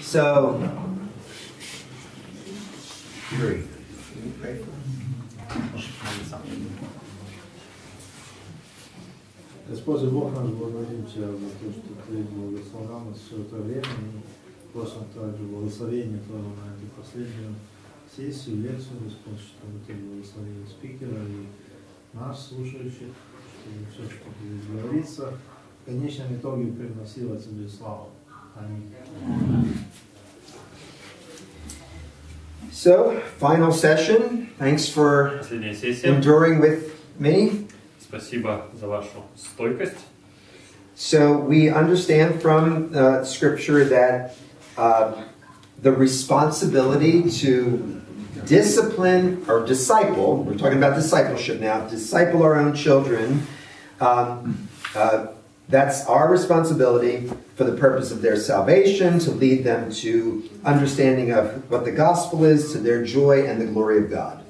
So, Господь Бог наш, благодарим Тебя за то, что Ты благословил нас все это время. И просим также благословения Твоего на эту последнюю сессию, лекцию, Господь, чтобы Ты благословил спикера и нас, слушающих, чтобы все, что здесь говорится, в конечном итоге приносило Тебе славу. Аминь. So, final session. Thanks for enduring with me. Спасибо за вашу стойкость. So, we understand from Scripture that the responsibility to discipline or disciple, we're talking about discipleship now, disciple our own children, that's our responsibility for the purpose of their salvation, to lead them to understanding of what the gospel is, to their joy and the glory of God.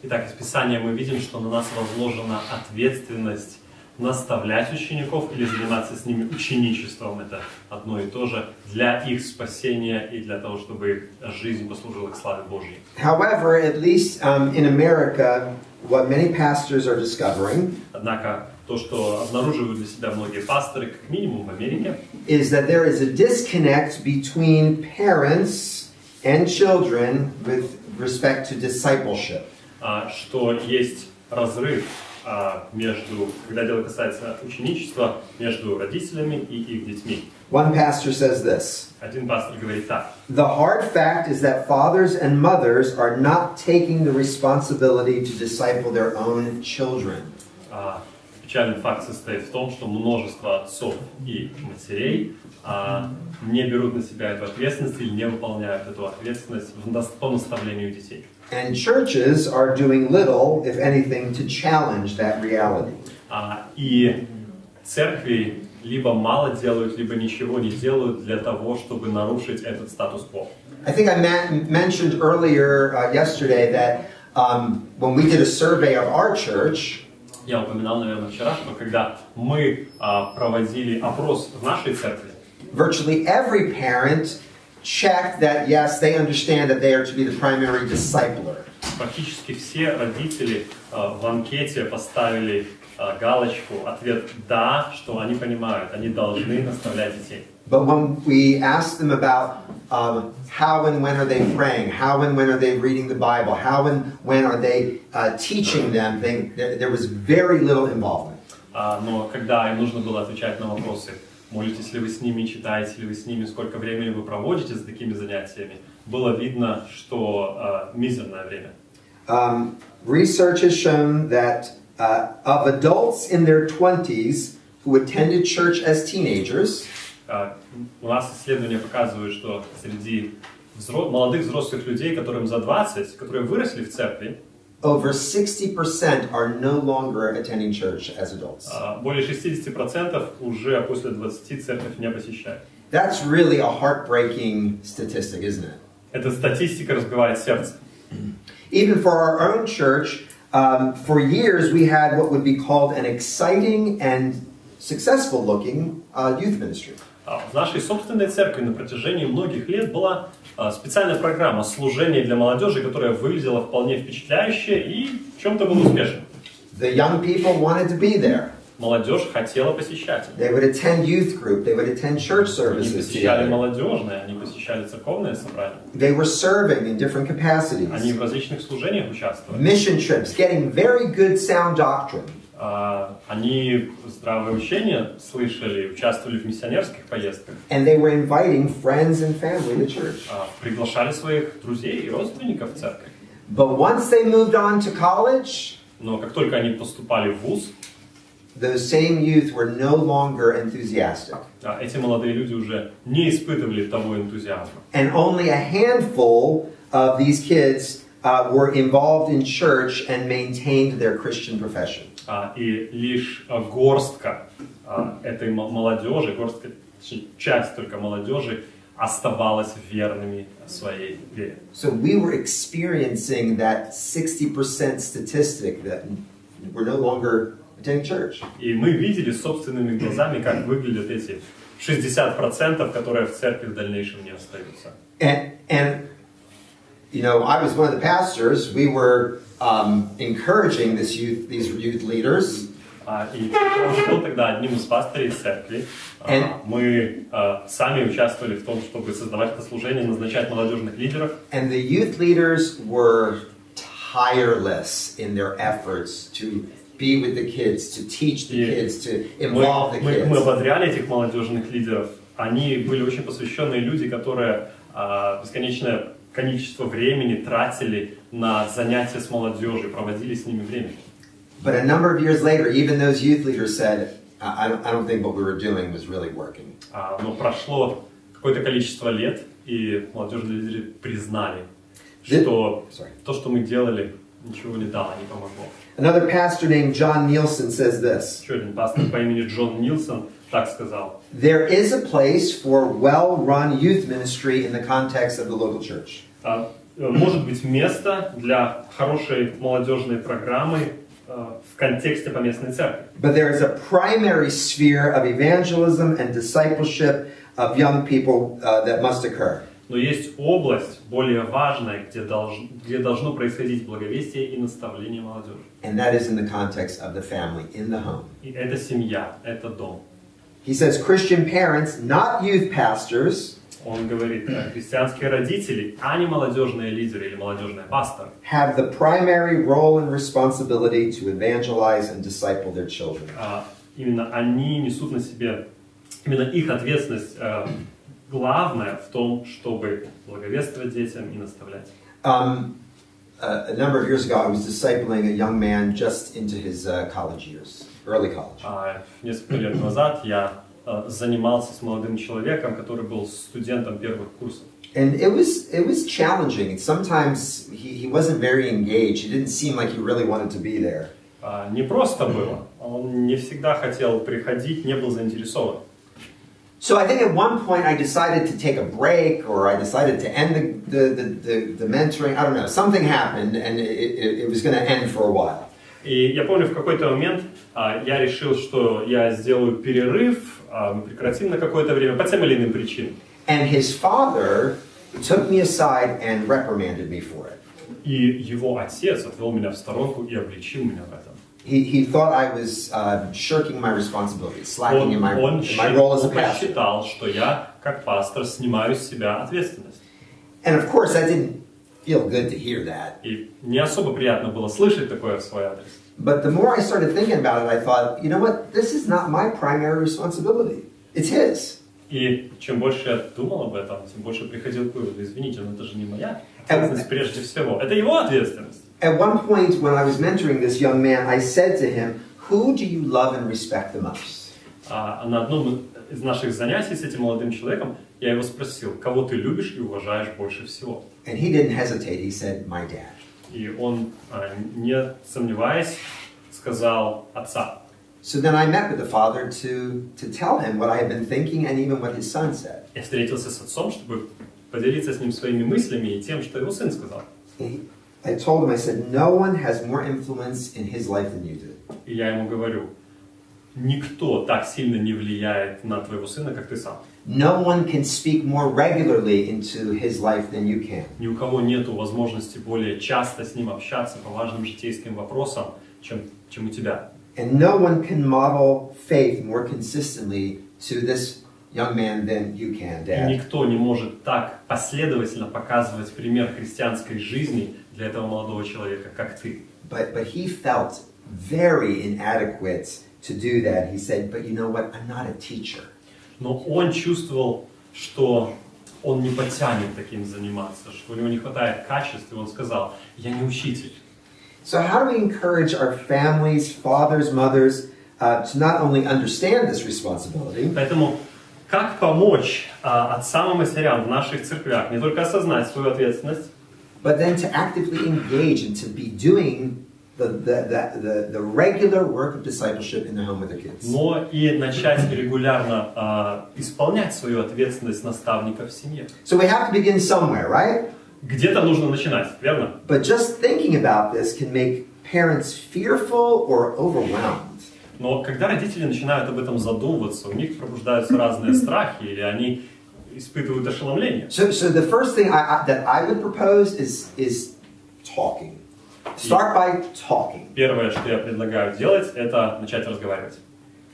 Итак, из Писания мы видим, что на нас возложена ответственность наставлять учеников или заниматься с ними ученичеством. Это одно и то же для их спасения и для того, чтобы их жизнь послужила к славе Божьей. However, at least in America, what many pastors are discovering, однако, то, что обнаруживают для себя многие пасторы, как минимум в Америке, is that there is a disconnect between parents and children with respect to discipleship. Что есть разрыв между, когда дело касается ученичества, между родителями и их детьми. One pastor says this. Один пастор говорит так. The hard fact is that fathers and mothers are not taking the responsibility to disciple their own children. Печальный факт состоит в том, что множество отцов и матерей не берут на себя эту ответственность или не выполняют эту ответственность по наставлению детей. And churches are doing little, if anything, to challenge that reality. И церкви либо мало делают, либо ничего не делают для того, чтобы нарушить этот статус-кво. I think I mentioned earlier yesterday that when we did a survey of our church, я упоминал, наверное, вчера, что когда мы проводили опрос в нашей церкви, virtually every parent checked that yes, they understand that they are to be the primary discipler. Практически все родители в анкете поставили галочку, ответ «да», что они понимают, они должны наставлять детей. But when we asked them about how and when are they praying, how and when are they reading the Bible, how and when are they teaching them, there was very little involvement. Но когда им нужно было отвечать на вопросы, молитесь ли вы с ними, читаете ли вы с ними, сколько времени вы проводите за такими занятиями, было видно, что мизерное время. Research has shown that of adults in their 20s who attended church as teenagers, у нас исследования показывают, что среди молодых взрослых людей, которым за 20, которые выросли в церкви, over 60% are no longer attending church as adults. Более 60% уже после 20 церковь не посещают. That's really a heartbreaking statistic, isn't it? Эта статистика разбивает сердце. Even for our own church, for years we had what would be called an exciting and successful-looking youth ministry. В нашей собственной церкви на протяжении многих лет была специальная программа служения для молодежи, которая выглядела вполне впечатляюще и в чем-то была успешной. The young people wanted to be there. Молодежь хотела посещать. They would attend youth group. They would attend church services. Они посещали молодежные, они посещали церковные собрания. They were serving in different capacities. Они в различных служениях участвовали. Mission trips, getting very good sound doctrine. Они здравое учение слышали, участвовали в миссионерских поездках. And they were inviting friends and family to church. Приглашали своих друзей и родственников в церковь. But once they moved on to college, но как только они поступали в вуз, those same youth were no longer enthusiastic. Эти молодые люди уже не испытывали того энтузиазма. And only a handful of these kids were involved in church and maintained their Christian profession. И лишь горстка этой молодежи, часть только молодежи оставалась верными своей вере. So we were experiencing that 60% statistic that we're no longer attending church. И мы видели собственными глазами, как выглядят эти 60%, которые в церкви в дальнейшем не остаются. And you know, I was one of the pastors. We were encouraging these youth leaders. И он был тогда одним из пастырей церкви. Мы сами участвовали в том, чтобы создавать это служение, назначать молодежных лидеров. And the youth leaders were tireless in their efforts to be with the kids, to teach the kids, to involve the kids. Мы ободряли этих молодежных лидеров. Они были очень посвященные люди, которые бесконечное количество времени тратили на занятия с молодежью, проводили с ними время. But a number of years later, even those youth leaders said, I don't think what we were doing was really working. Но прошло какое-то количество лет, и молодежные лидеры признали, что то, что мы делали, ничего не дало, не помогло. Another pastor named John Nielsen says this. Еще один пастор по имени Джон Нилсон так сказал. There is a place for well-run youth ministry in the context of the local church. Может быть место для хорошей молодежной программы в контексте поместной церкви. But there is a primary sphere of evangelism and discipleship of young people that must occur. Но есть область более важная, где должно происходить благовестие и наставление молодежи. And that is in the context of the family, in the home. И это семья, это дом. He says Christian parents, not youth pastors, Он говорит, христианские родители, а не молодежные лидеры или молодежные пасторы, have the primary role and responsibility to evangelize and disciple their children. Именно они несут на себе, именно их ответственность главная в том, чтобы благовествовать детям и наставлять. A number of years ago, I was discipling a young man just into his college years, early college. Несколько лет назад я занимался с молодым человеком, который был студентом первых курсов. And it was challenging. And sometimes he wasn't very engaged. He didn't seem like he really wanted to be there. Не просто было. Он не всегда хотел приходить, не был заинтересован. So I think at one point I decided to take a break, or I decided to end the mentoring. I don't know. Something happened, and it was going to end for a while. И я помню, в какой-то момент я решил, что я сделаю перерыв, мы прекратим на какое-то время по тем или иным причинам. And his father took me aside and reprimanded me for it. И его отец отвел меня в сторонку и обличил меня в этом. He thought I was shirking my responsibilities, slacking in my role as a pastor. Он считал, что я, как пастор, снимаю с себя ответственность. And of course, that didn't feel good to hear that. И не особо приятно было слышать такое в свой адрес. But the more I started thinking about it, I thought, you know what? This is not my primary responsibility. It's his. И чем больше я думал об этом, тем больше приходил к выводу: извините, но это же не моя ответственность прежде всего. Это его ответственность. At one point, when I was mentoring this young man, I said to him, "Who do you love and respect the most?" На одном из наших занятий с этим молодым человеком я его спросил: кого ты любишь и уважаешь больше всего? And he didn't hesitate. He said, "My dad." И он, не сомневаясь, сказал отца. So then I met with the father to tell him what I had been thinking and even what his son said. Я встретился с отцом, чтобы поделиться с ним своими мыслями и тем, что его сын сказал. I told him, I said, no one has more influence in his life than you do. И я ему говорю: никто так сильно не влияет на твоего сына, как ты сам. No one can speak more regularly into his life than you can. Ни у кого нету возможности более часто с ним общаться по важным житейским вопросам, чем у тебя. And no one can model faith more consistently to this young man than you can, Dad. И никто не может так последовательно показывать пример христианской жизни для этого молодого человека, как ты. But he felt very inadequate to do that. He said, but you know what? I'm not a teacher. Но он чувствовал, что он не потянет таким заниматься, что у него не хватает качеств, и он сказал: я не учитель. So how do we encourage our families, fathers, mothers, to not only understand this responsibility, Поэтому как помочь отцам и матерям в наших церквях не только осознать свою ответственность, but then to actively engage and to be doing the regular work of discipleship in the home with their kids? но и начать регулярно исполнять свою ответственность наставника в семье. So we have to begin somewhere, right? Где-то нужно начинать, верно? But just thinking about this can make parents fearful or overwhelmed. Но когда родители начинают об этом задумываться, у них пробуждаются разные страхи, или они испытывают ошеломление. So the first thing that I would propose is talking. Start by talking. Первое, что я предлагаю делать, это начать разговаривать.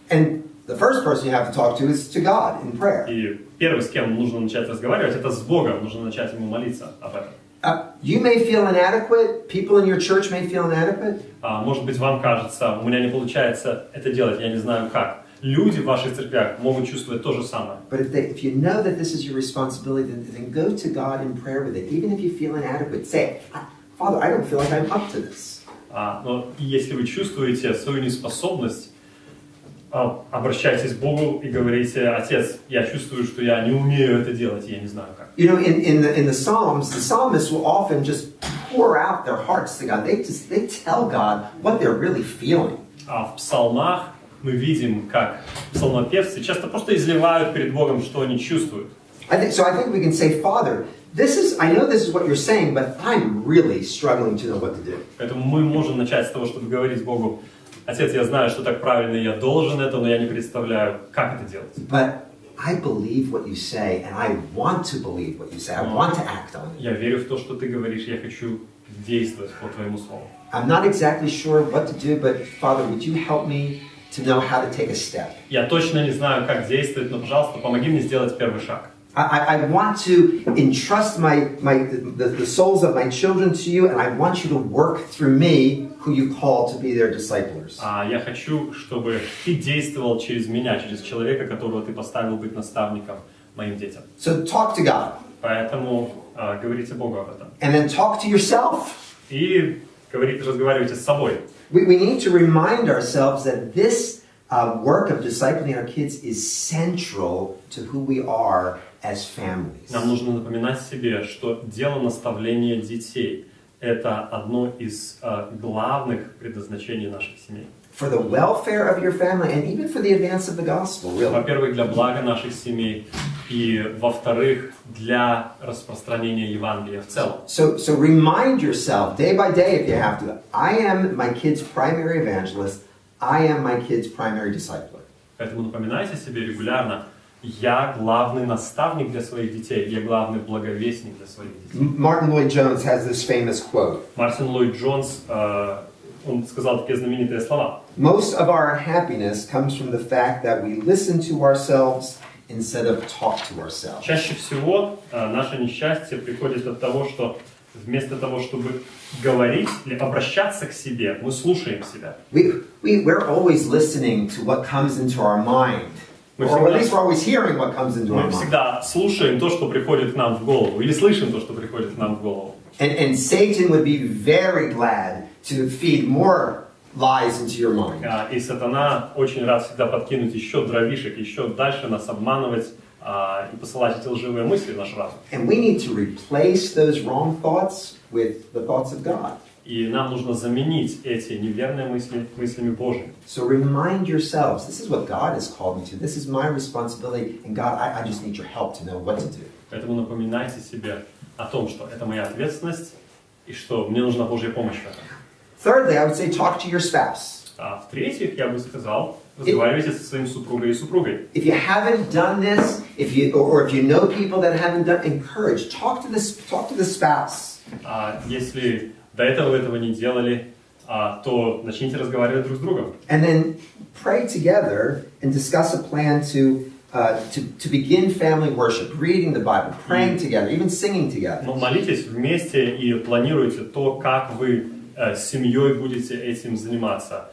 And the first person you have to talk to is to God in prayer. И первый, с кем нужно начать разговаривать, это с Богом. Нужно начать ему молиться об этом. You may feel inadequate. People in your church may feel inadequate. Может быть, вам кажется, у меня не получается это делать, я не знаю как. Люди в ваших церквях могут чувствовать то же самое. But if you know that this is your responsibility, then go to God in prayer with it. Even if you feel inadequate, say, Father, I don't feel like I'm up to this. Но если вы чувствуете свою неспособность, обращайтесь к Богу и говорите: Отец, я чувствую, что я не умею это делать, я не знаю как. You know, in the Psalms, the psalmists will often just pour out their hearts to God. They tell God what they're really feeling. В псалмах мы видим, как псалмопевцы часто просто изливают перед Богом, что они чувствуют. I think we can say, Father, I know this is what you're saying, but I'm really struggling to know what to do. Поэтому мы можем начать с того, чтобы говорить Богу: Отец, я знаю, что так правильно, я должен это, но я не представляю, как это делать. But I believe what you say, and I want to believe what you say. I want to act on it. Я верю в то, что ты говоришь, я хочу действовать по твоему слову. I'm not exactly sure what to do, but Father, would you help me to know how to take a step? Я точно не знаю, как действовать, но, пожалуйста, помоги мне сделать первый шаг. I want to entrust the souls of my children to you, and I want you to work through me, who you call to be their disciplers. Я хочу, чтобы ты действовал через меня, через человека, которого ты поставил быть наставником моим детям. So talk to God. Поэтому говорите Богу об этом. And then talk to yourself. И разговаривайте с собой. We need to remind ourselves that this work of discipling our kids is central to who we are as families. Нам нужно напоминать себе, что дело наставления детей – это одно из главных предназначений наших семей. For the welfare of your family and even for the advance of the gospel, really. Во-первых, для блага наших семей, и, во-вторых, для распространения Евангелия в целом. So remind yourself day by day, if you have to, I am my kid's primary evangelist, I am my kid's primary discipler. Поэтому напоминайте себе регулярно: я главный наставник для своих детей, я главный благовестник для своих детей. Martin Lloyd-Jones has this famous quote. Мартин Ллойд-Джонс, он сказал такие знаменитые слова. Most of our unhappiness comes from the fact that we listen to ourselves instead of talk to ourselves. Чаще всего наше несчастье приходит от того, что вместо того, чтобы говорить или обращаться к себе, мы слушаем себя. We're always listening to what comes into our mind. Or at least we're always hearing what comes into our mind. Мы всегда слушаем то, что приходит к нам в голову, или слышим то, что приходит к нам в голову. And Satan would be very glad to feed more lies into your mind. И сатана очень рад всегда подкинуть еще дровишек, еще дальше нас обманывать и посылать эти лживые мысли в наш разум. And we need to replace those wrong thoughts with the thoughts of God. И нам нужно заменить эти неверные мысли мыслями Божьими. So remind yourselves, this is what God has called me to. This is my responsibility, and God, I just need your help to know what to do. Поэтому напоминайте себе о том, что это моя ответственность, и что мне нужна Божья помощь в этом. Thirdly, I would say talk to your spouse. В-третьих, я бы сказал, разговаривайте со своим супругом и супругой. If you haven't done this, if you know people that haven't done, encourage, talk to the spouse. Если до этого вы этого не делали, то начните разговаривать друг с другом. And then pray together and discuss a plan to begin family worship, reading the Bible, praying together, even singing together. Но молитесь вместе и планируйте то, как вы с семьей будете этим заниматься.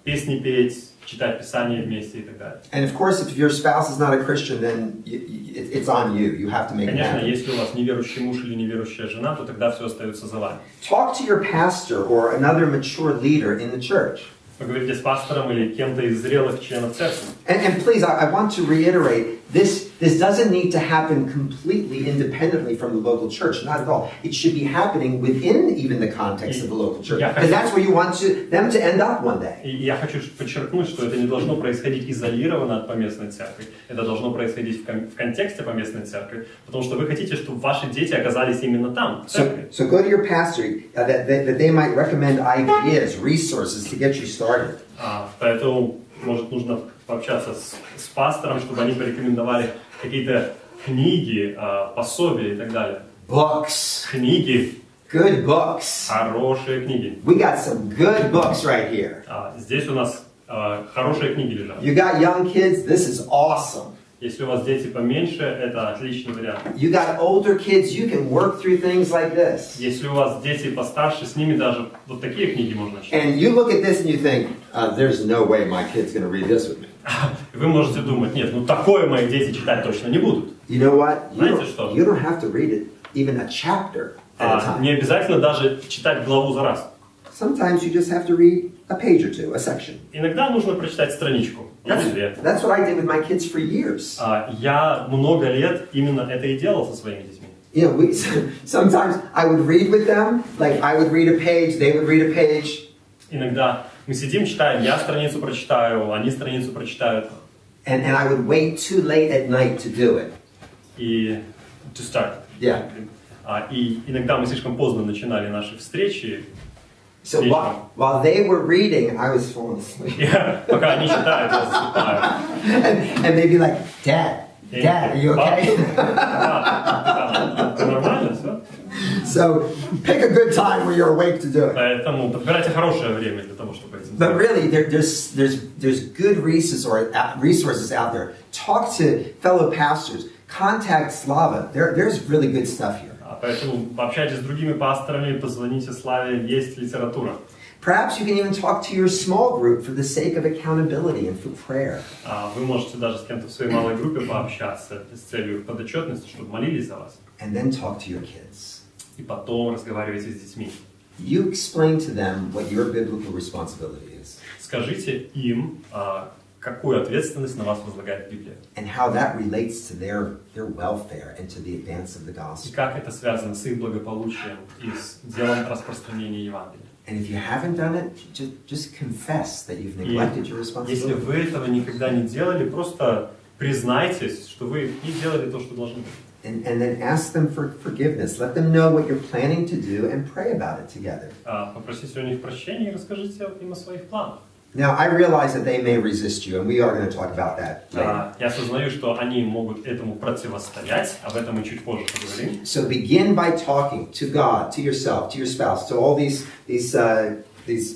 Песни петь, читать Писание вместе и так далее. And of course, if your spouse is not a Christian, then it's on you. You have to make it Конечно, happen. если у вас неверующий муж или неверующая жена, то тогда все остается за вами. Talk to your pastor or another mature leader in the church. Поговорите с пастором или кем-то из зрелых членов церкви. And please, I want to reiterate, this doesn't need to happen completely independently from the local church. Not at all. It should be happening within even the context of the local church. Because that's where you want them to end up one day. И я хочу подчеркнуть, что это не должно происходить изолированно от поместной церкви. Это должно происходить в контексте поместной церкви, потому что вы хотите, чтобы ваши дети оказались именно там, в церкви. So go to your pastor that they might recommend ideas, resources to get you started. Поэтому, может, нужно пообщаться с пастором, чтобы они порекомендовали какие-то книги, пособия и так далее. Books. Книги. Good books. Хорошие книги. We got some good books right here. Здесь у нас хорошие книги лежат. You got young kids, this is awesome. Если у вас дети поменьше, это отличный вариант. You got older kids, you can work through things like this. Если у вас дети постарше, с ними даже вот такие книги можно читать. And you look at this and you think, there's no way my kid's going to read this with me. Вы можете думать, нет, ну такое мои дети читать точно не будут. You know what? Знаете что? You don't have to read it, even a chapter at a time. Не обязательно даже читать главу за раз. Sometimes you just have to read a page or two, a section. Иногда нужно прочитать страничку. That's what I did with my kids for years. Я много лет именно это и делал со своими детьми. You know, sometimes I would read with them, like I would read a page, they would read a page. Иногда мы сидим, читаем, я страницу прочитаю, они страницу прочитают. And I would wait too late at night to do it. И to start. Yeah. И иногда мы слишком поздно начинали наши встречи. So while they were reading, I was falling asleep. Пока они читают, я засыпаю. And they'd be like, Dad, are you okay? Нормально, все? So pick a good time where you're awake to do it. Поэтому подбирайте хорошее время для того, чтобы этим. But really, there's good resources out there. Talk to fellow pastors. Contact Slava. There's really good stuff here. Поэтому пообщайтесь с другими пасторами, позвоните Славе, есть литература. Perhaps you can even talk to your small group for the sake of accountability and for prayer. Вы можете даже с кем-то в своей малой группе пообщаться с целью подотчетности, чтобы молились за вас. And then talk to your kids. И потом разговаривайте с детьми. You explain to them what your biblical responsibility is. Скажите им, какую ответственность на вас возлагает Библия. And how that relates to their welfare and to the advance of the И gospel. как это связано с их благополучием и с делом распространения Евангелия. And if you haven't done it, just confess that you've neglected your responsibility. Если вы этого никогда не делали, просто признайтесь, что вы не делали то, что должны были. And then ask them for forgiveness. Let them know what you're planning to do and pray about it together. Попросите у них прощения и расскажите им о своих планах. Now, I realize that they may resist you, and we are going to talk about that later. Я осознаю, что они могут этому противостоять, об этом мы чуть позже поговорим. So begin by talking to God, to yourself, to your spouse, to all these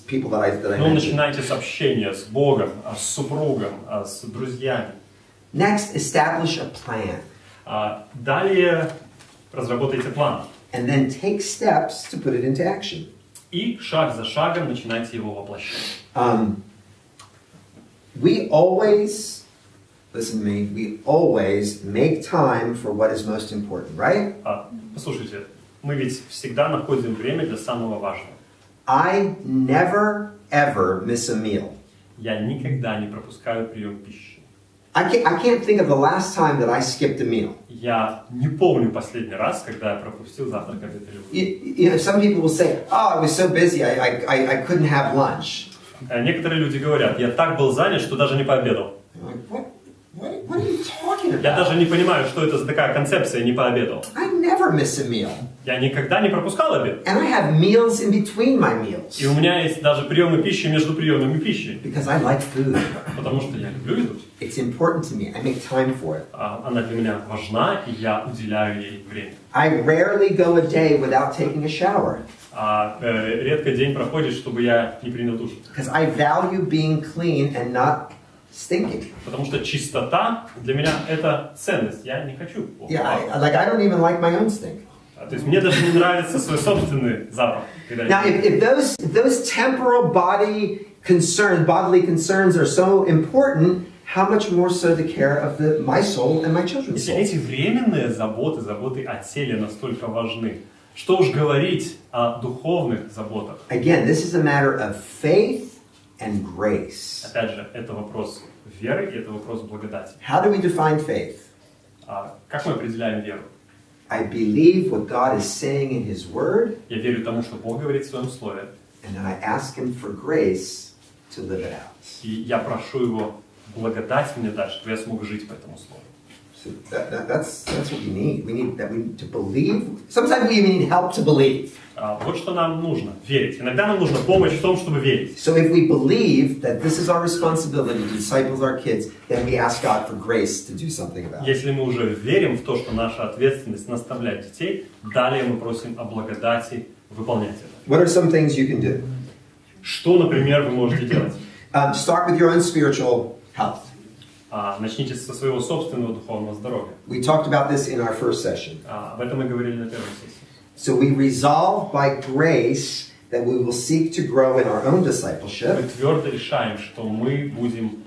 people that I mentioned. Начинайте с общения с Богом, с супругом, с друзьями. Next, establish a plan. Далее разработайте план. And then take steps to put it into action. И шаг за шагом начинайте его воплощать. We always, listen to me, we always make time for what is most important, right? Послушайте, мы ведь всегда находим время для самого важного. I never, ever miss a meal. Я никогда не пропускаю прием пищи. I can't think of the last time that I skipped a meal. Я не помню последний раз, когда я пропустил завтрак, обед или ужин. You know, some people will say, "Oh, I was so busy, I couldn't have lunch." Некоторые люди говорят, я так был занят, что даже не пообедал. What are you talking about? Я даже не понимаю, что это за такая концепция, не пообедал. I never miss a meal. Я никогда не пропускал обед. And I have meals in between my meals. И у меня есть даже приемы пищи между приемами пищи. Because I like food. Потому что я люблю еду. It's important to me. I make time for it. Она для меня важна, и я уделяю ей время. I rarely go a day without taking a shower. Редко день проходит, чтобы я не принял душ. Because I value being clean and not stinking. Потому что чистота для меня это ценность. Я не хочу. Yeah, I don't even like my own stink. То есть мне даже не нравится свой собственный запах. Now, if those temporal bodily concerns are so important, how much more so the care of my soul and my children's soul? Если эти временные заботы о теле настолько важны, что уж говорить о духовных заботах? Again, this is a matter of faith and grace. Опять же, это вопрос веры и это вопрос благодати. How do we define faith? Как мы определяем веру? I believe what God is saying in His Word, Я верю тому, что Бог говорит в Своем Слове. and then I ask Him for grace to live it out. И я прошу Его благодать мне дать, чтобы я смог жить по этому Слову. So that's what we need. We need to believe. Sometimes we even need help to believe. Вот что нам нужно – верить. Иногда нам нужна помощь в том, чтобы верить. So if we believe that this is our responsibility to disciple our kids, then we ask God for grace to do something about it. Если мы уже верим в то, что наша ответственность наставлять детей, далее мы просим о благодати выполнять это. What are some things you can do? Что, например, вы можете делать? Start with your own spiritual health. Начните со своего собственного духовного здоровья. We talked about this in our first session. Об этом мы говорили на первой сессии. So we resolve by grace that we will seek to grow in our own Мы discipleship. твердо решаем, что мы будем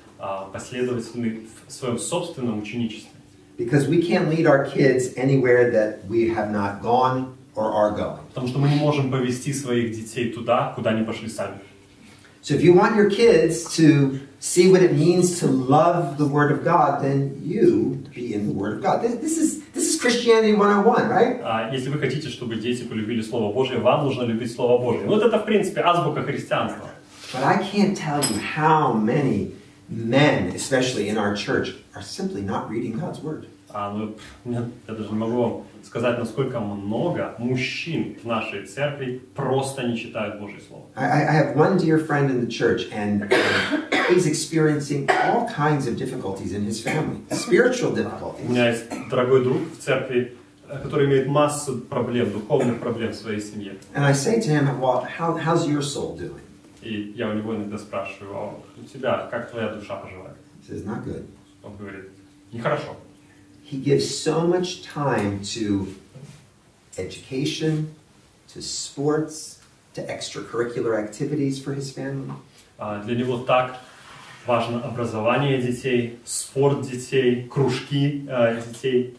последовательны в своем собственном ученичестве. Because we can't lead our kids anywhere that we have not gone or are going. Потому что мы не можем повести своих детей туда, куда они пошли сами. So if you want your kids to see what it means to love the Word of God, then you be in the Word of God. This is Christianity 101, right? Если вы хотите, чтобы дети полюбили Слово Божие, вам нужно любить Слово Божие. Вот это, в принципе, азбука христианства. But I can't tell you how many men, especially in our church, are simply not reading God's Word. Я даже не могу вам сказать, насколько много мужчин в нашей церкви просто не читают Божье Слово. I have one dear friend in the church, and he's experiencing all kinds of difficulties in his family, spiritual У difficulties. меня есть дорогой друг в церкви, который имеет массу проблем, духовных проблем в своей семье. And I say to him, well, how's your soul doing? И я у него иногда спрашиваю, у тебя, как твоя душа поживает? He says, not good. Он говорит, нехорошо. He gives so much time to education, to sports, to extracurricular activities for his family. Для него так важно образование детей, спорт детей, кружки детей.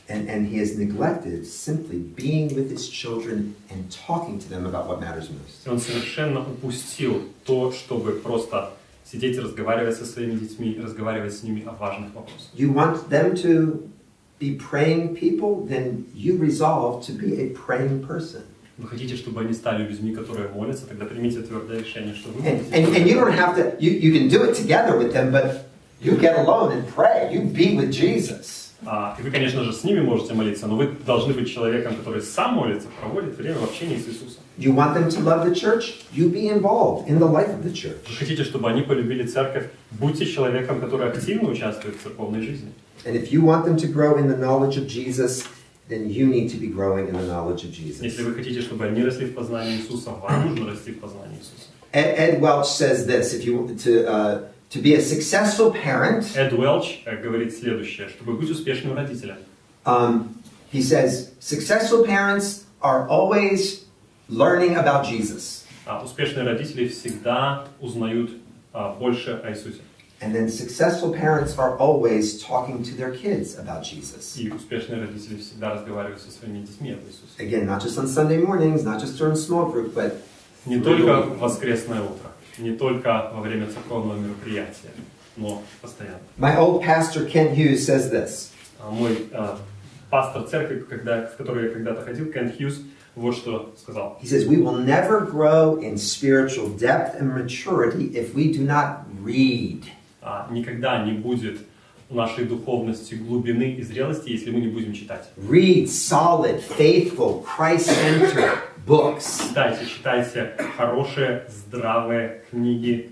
And he has neglected simply being with his children and talking to them about what matters most. И он совершенно упустил то, чтобы просто сидеть и разговаривать со своими детьми, разговаривать с ними о важных вопросах. You want them to be praying people, then you resolve to be a praying person. Вы хотите, чтобы они стали людьми, которые молятся, тогда примите твердое решение, что вы And you don't have to, you can do it together with them, but you get alone and pray. You be with Jesus. И вы, конечно же, с ними можете молиться, но вы должны быть человеком, который сам молится, проводит время в общении с Иисусом. You want them to love the church? You be involved in the life of the church. Вы хотите, чтобы они полюбили церковь? Будьте человеком, который активно участвует в церковной жизни. And if you want them to grow in the knowledge of Jesus, then you need to be growing in the knowledge of Jesus. Если вы хотите, чтобы они росли в познании Иисуса, вам нужно расти в познании Иисуса. Ed Welch says this: if you want to be a successful parent, Эд Уэлч говорит следующее, чтобы быть успешным родителем. he says successful parents are always learning about Jesus. Успешные родители всегда узнают больше о Иисусе. And then successful parents are always talking to their kids about Jesus. И успешные родители всегда разговаривают со своими детьми об Иисусе. Again, not just on Sunday mornings, not just during small group, but Не только в воскресное утро, не только во время церковного мероприятия, но постоянно. My old pastor Ken Hughes says this. Мой пастор церкви, в которую я когда-то ходил, Кен Хьюз, вот что сказал. He says, we will never grow in spiritual depth and maturity if we do not read. Никогда не будет в нашей духовности глубины и зрелости, если мы не будем читать. Read solid, faithful, Christ-centered books. Читайте хорошие, здравые книги.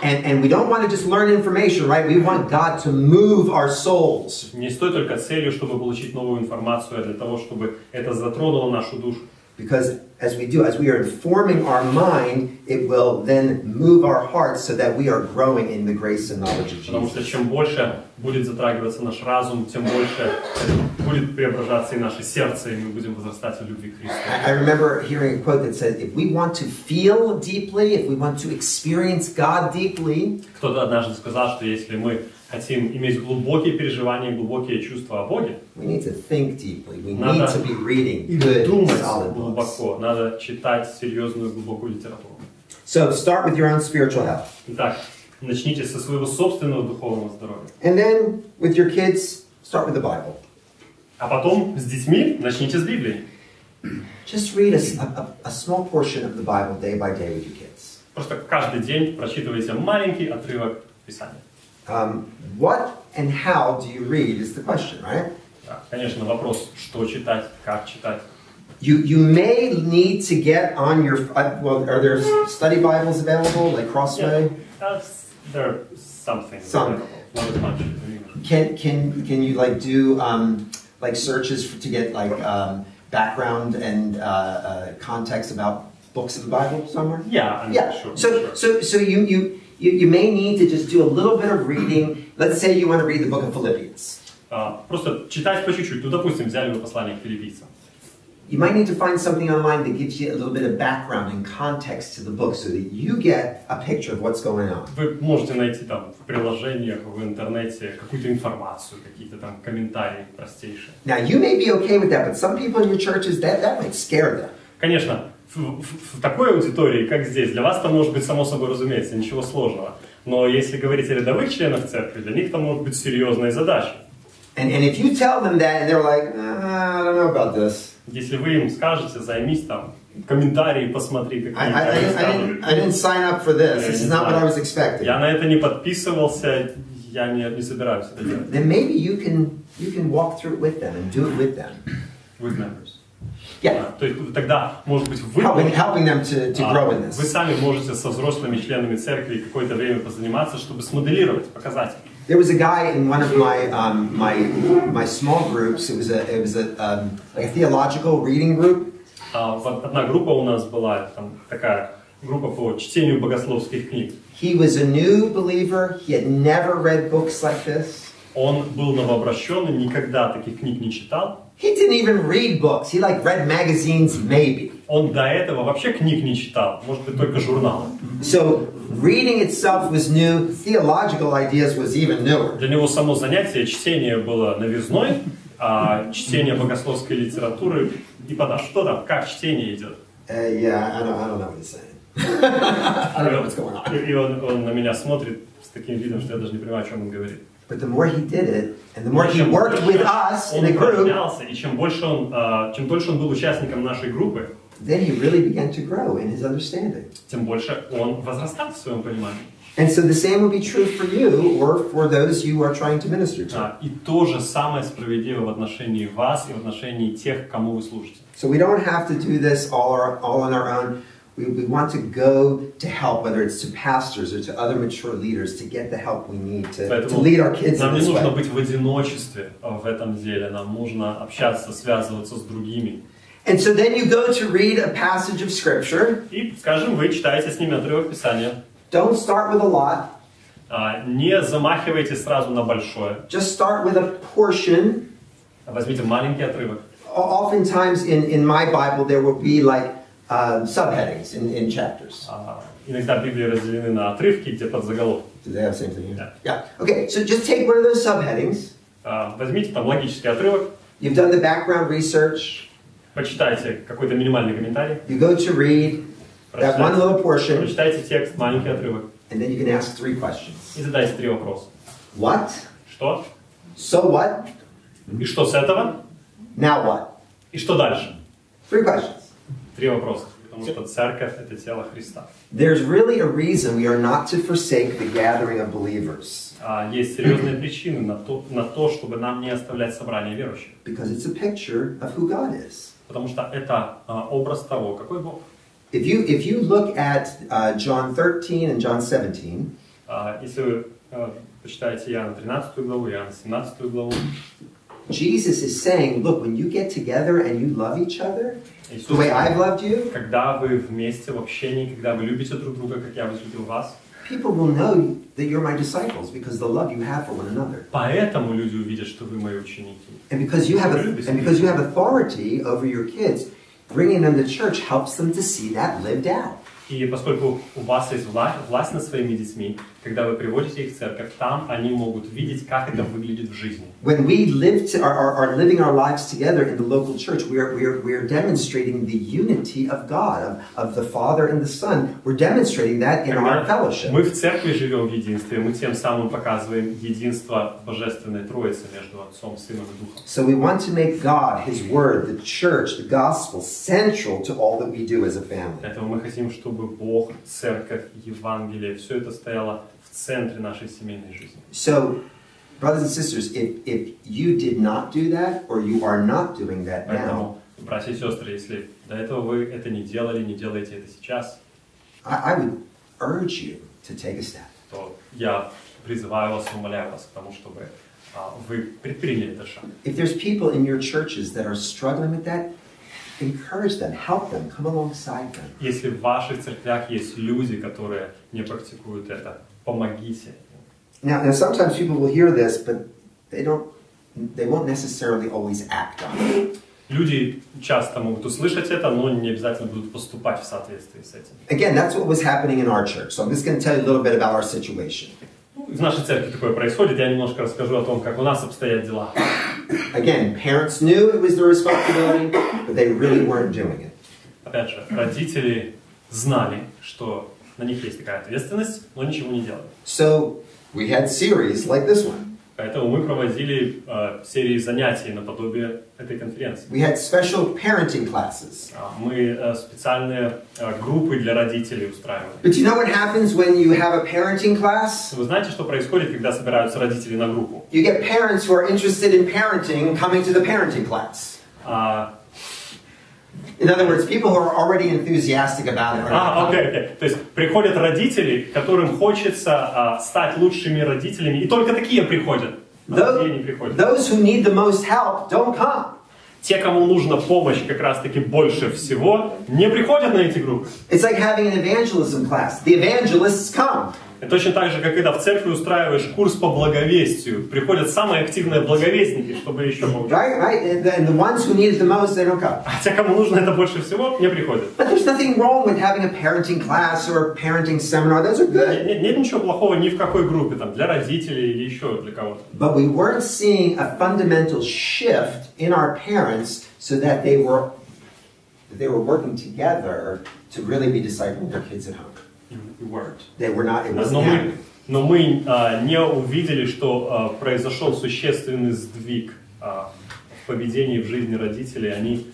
And we don't want to just learn information, right? We want God to move our souls. Не с той только целью, чтобы получить новую информацию, а для того, чтобы это затронуло нашу душу. Because as we are informing our mind, it will then move our hearts so that we are growing in the grace and knowledge of Потому что Jesus. чем больше будет затрагиваться наш разум, тем больше будет преображаться и наше сердце, и мы будем возрастать в любви к Христу. I remember hearing a quote that said, if we want to feel deeply, if we want to experience God deeply, Кто-то однажды сказал, что если мы хотим иметь глубокие переживания, глубокие чувства о Боге, we need to think deeply. We need надо to be reading good, думать solid books. глубоко, надо читать серьезную глубокую литературу. So start with your own spiritual health. Итак, Начните со своего собственного духовного здоровья. And then with your kids, start with the Bible. А потом с детьми начните с Библии. Just read a small portion of the Bible day by day with your kids. Просто каждый день прочитывайте маленький отрывок Писания. What and how do you read is the question, right? Да, конечно, вопрос, что читать, как читать. You may need to get on your, well, are there study Bibles available, like Crossway? Yeah, there are something. Some. Not as much. Can you like do like searches to get like background and context about books of the Bible somewhere? Yeah, I'm sure. So you may need to just do a little bit of reading. Let's say you want to read the book of Philippians. Просто читать по чуть-чуть. Ну, допустим, взяли вы послание к филиппийцам. You might need to find something online that gives you a little bit of background and context to the book so that you get a picture of what's going on. Вы можете найти там в приложениях, в интернете какую-то информацию, какие-то там комментарии простейшие. Now you may be okay with that, but some people in your churches, that might scare them. Конечно, в такой аудитории, как здесь, для вас это может быть само собой разумеется, ничего сложного. Но если говорить о рядовых членах церкви, для них это может быть серьезной задачей. And if you tell them that and they're like, I don't know about this. Если вы им скажете, займись там, комментарии посмотри, какие I didn't sign up for this. This is not what I was expecting. Я на это не подписывался, я не собираюсь это делать. Then maybe you can walk through it with them and do it with them. With members. Yeah. То есть тогда, может быть, вы helping them to grow in this. Вы сами можете со взрослыми членами церкви какое-то время позаниматься, чтобы смоделировать, показать. There was a guy in one of my small groups. It was a theological reading group. Одна группа у нас была, там такая группа по чтению богословских книг. He was a new believer. He had never read books like this. Он был новообращенный, никогда таких книг не читал. He didn't even read books. He read magazines, maybe. Он до этого вообще книг не читал, может быть, только журналы. So reading itself was new. Theological ideas was even newer. Для него само занятие чтение было новизной, а чтение богословской литературы и подав. Что там, как чтение идет? Yeah, I don't know what he's saying. I don't know what's going on. И он на меня смотрит с таким видом, что я даже не понимаю, о чем он говорит. But the more he did it, and the more he worked with us in a group, и чем дольше он был участником нашей группы, then he really began to grow in his understanding. Тем больше он возрастал в своем понимании. And so the same will be true for you or for those you are trying to minister to. И то же самое справедливо в отношении вас и в отношении тех, кому вы служите. So we don't have to do this all on our own. We want to go to help, whether it's to pastors or to other mature leaders, to get the help we need to lead our kids in this way. Нам не нужно быть в одиночестве в этом деле. Нам нужно общаться, связываться с другими. And so then you go to read a passage of scripture. И, скажем, вы читаете с ними отрывок Писания. Don't start with a lot. Не замахивайте сразу на большое. Just start with a portion. Возьмите маленький отрывок. Oftentimes in my Bible there will be subheadings in chapters. Иногда Библии разделены на отрывки, где подзаголовки. Do they have the same thing here? Yeah. Okay, so just take one of those subheadings. Возьмите там логический отрывок. You've done the background research. Почитайте какой-то минимальный комментарий. You go to read that one little portion. Прочитайте текст, маленький отрывок. And then you can ask 3 questions. И задайте 3 вопроса. What? Что? So what? И что с этого? Now what? И что дальше? 3 questions. 3 вопроса. Потому что церковь – это тело Христа. There's really a reason we are not to forsake the gathering of believers. Есть серьезные причины на то, чтобы нам не оставлять собрание верующих. Because it's a picture of who God is. Потому что это образ того, какой Бог. If you look at John 13 and John 17, если вы почитаете Иоанна 13 главу, Иоанна 17 главу, Jesus is saying, look, when you get together and you love each other, the way I've loved you, когда вы вместе в общении, когда вы любите друг друга, как я возлюбил вас, people will know that you're my disciples because the love you have for one another. Поэтому люди увидят, что вы мои ученики. And because you have authority over your kids, bringing them to church helps them to see that lived out. И поскольку у вас есть власть над своими детьми, когда вы приводите их в церковь, там они могут видеть, как это выглядит в жизни. When we are living our lives together in the local church, we are demonstrating the unity of God, of the Father and the Son. We're demonstrating that in our fellowship. Мы в церкви живем в единстве, мы тем самым показываем единство Божественной Троицы между Отцом, Сыном и Духом. So we want to make God, His Word, the church, the gospel central to all that we do as a family. Поэтому мы хотим, чтобы Бог, Церковь, Евангелие, все это стояло в центре нашей семейной жизни. So, brothers and sisters, if you did not do that, or you are not doing that now, братья и сестры, если до этого вы это не делали, не делаете это сейчас, I would urge you to take a step. то я призываю вас, умоляю вас к тому, чтобы вы предприняли этот шаг. If there's people in your churches that are struggling with that, encourage them, help them, come alongside them. Если в ваших церквях есть люди, которые не практикуют это, помогите. Now sometimes people will hear this, but they won't necessarily always act on it. Люди часто могут услышать это, но не обязательно будут поступать в соответствии с этим. Again, that's what was happening in our church. So I'm just going to tell you a little bit about our situation. В нашей церкви такое происходит, я немножко расскажу о том, как у нас обстоят дела. Again, parents knew it was their responsibility, but they really weren't doing it. Опять же, родители знали, что на них есть такая ответственность, но ничего не делали. So we had series like this one. Поэтому мы проводили серии занятий наподобие этой конференции. We had special parenting classes. Мы специальные группы для родителей устраивали. But you know what happens when you have a parenting class? Вы знаете, что происходит, когда собираются родители на группу? You get parents who are interested in parenting coming to the parenting class. In other words, people who are already enthusiastic about it. Окей. То есть приходят родители, которым хочется стать лучшими родителями, и только такие приходят. Другие не приходят. Those who need the most help don't come. Те, кому нужна помощь как раз-таки больше всего, не приходят на эти группы. It's like having an evangelism class. The evangelists come. Это точно так же, как когда в церкви устраиваешь курс по благовестию. Приходят самые активные благовестники, чтобы еще получить. Right. And the ones who need it the most, they don't come. А те, кому нужно это больше всего, не приходят. But there's nothing wrong with having a parenting class or a parenting seminar. Those are good. Нет ничего плохого ни в какой группе, там, для родителей или еще для кого-то. But we weren't seeing a fundamental shift in our parents so that they were working together to really be discipling their kids at home. They were not. It wasn't happening. Но мы не увидели, что произошел существенный сдвиг в поведении в жизни родителей. Они